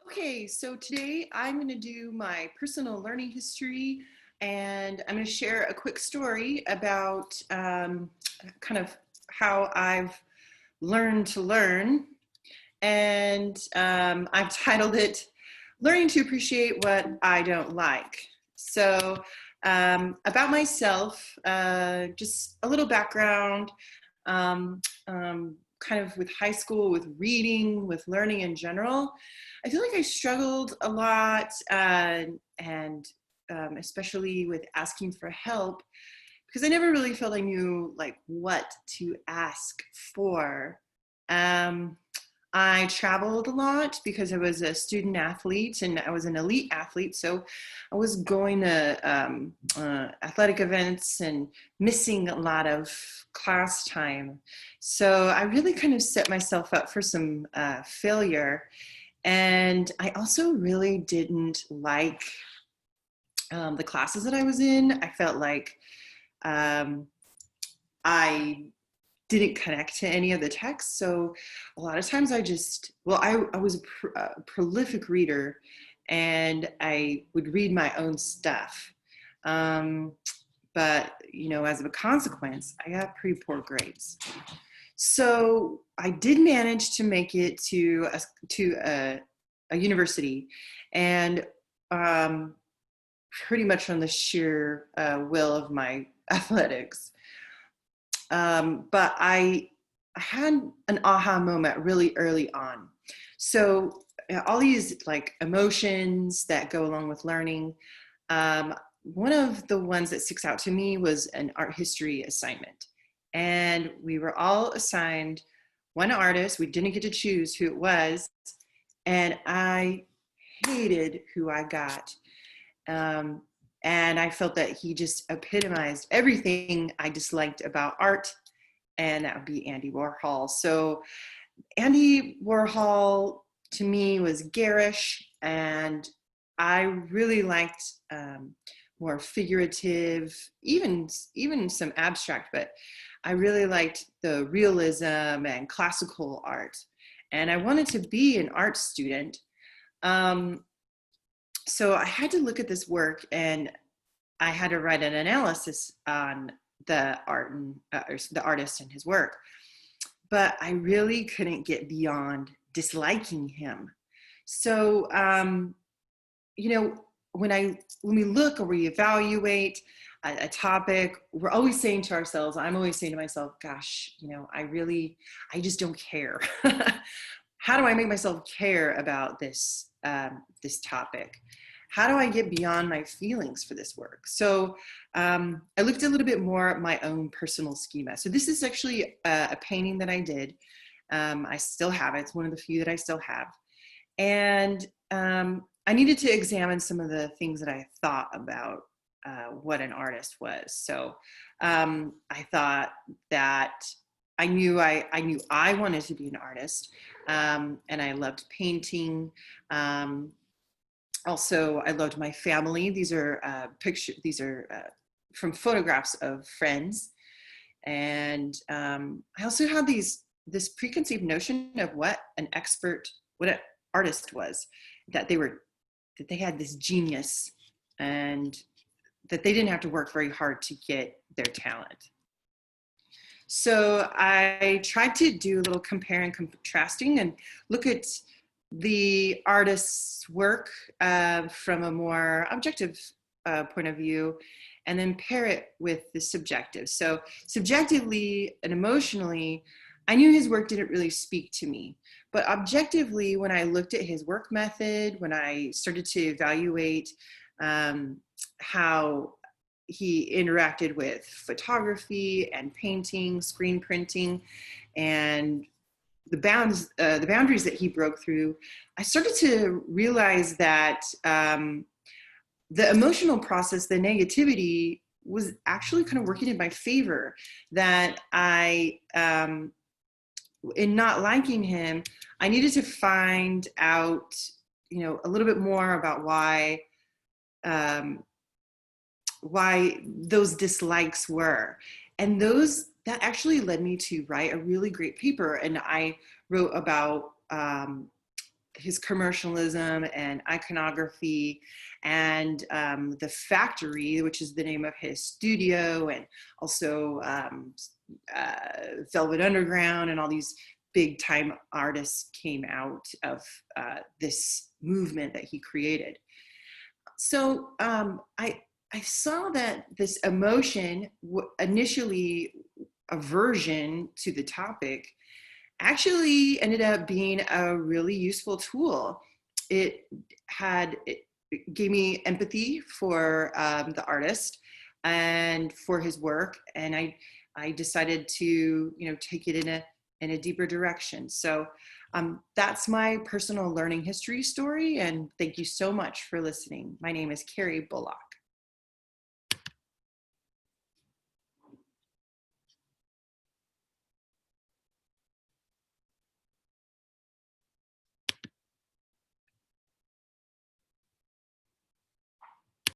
Okay, so today I'm going to do my personal learning history, and I'm going to share a quick story about kind of how I've learned to learn. And I've titled it Learning to Appreciate What I Don't Like. So about myself, just a little background, um, kind of with high school, with reading, with learning in general. I feel like I struggled a lot, and especially with asking for help, because I never really felt I knew like what to ask for. Um, I traveled a lot because I was a student athlete and I was an elite athlete. So I was going to athletic events and missing a lot of class time. So I really kind of set myself up for some failure. And I also really didn't like the classes that I was in. I felt like um, I didn't connect to any of the texts. So a lot of times I was a prolific reader, and I would read my own stuff. Um, but, as a consequence, I got pretty poor grades. So I did manage to make it to a university, and um, pretty much on the sheer will of my athletics. But I had an aha moment really early on. So all these like emotions that go along with learning. One of the ones that sticks out to me was an art history assignment. And we were all assigned one artist. We didn't get to choose who it was. And I hated who I got. Um, and I felt that he just epitomized everything I disliked about art, and that would be Andy Warhol. So Andy Warhol to me was garish, and I really liked more figurative, even some abstract, but I really liked the realism and classical art. And I wanted to be an art student. So I had to look at this work, and I had to write an analysis on the art and the artist and his work. But I really couldn't get beyond disliking him. So, when we look or we evaluate a topic, we're always saying to ourselves, I'm always saying to myself, gosh, I just don't care. How do I make myself care about this topic? How do I get beyond my feelings for this work? So I looked a little bit more at my own personal schema. So this is actually a painting that I did. I still have it. It's one of the few that I still have. And I needed to examine some of the things that I thought about what an artist was. So I thought that I knew I wanted to be an artist, and I loved painting. Also, I loved my family. These are from photographs of friends, and I also had this preconceived notion of what an artist was, that they had this genius, and that they didn't have to work very hard to get their talent. So I tried to do a little comparing, contrasting, and look at the artist's work from a more objective point of view, and then pair it with the subjective. So subjectively and emotionally, I knew his work didn't really speak to me. But objectively, when I looked at his work method, when I started to evaluate how he interacted with photography and painting, screen printing, and the boundaries that he broke through, I started to realize that the emotional process, the negativity, was actually kind of working in my favor. That in not liking him, I needed to find out, a little bit more about why those dislikes were. And that actually led me to write a really great paper. And I wrote about his commercialism and iconography, and the Factory, which is the name of his studio, and also Velvet Underground, and all these big time artists came out of this movement that he created. So I saw that this emotion, initially aversion to the topic, actually ended up being a really useful tool. It gave me empathy for the artist and for his work, and I decided to take it in a deeper direction. So that's my personal learning history story, and thank you so much for listening. My name is Carrie Bullock.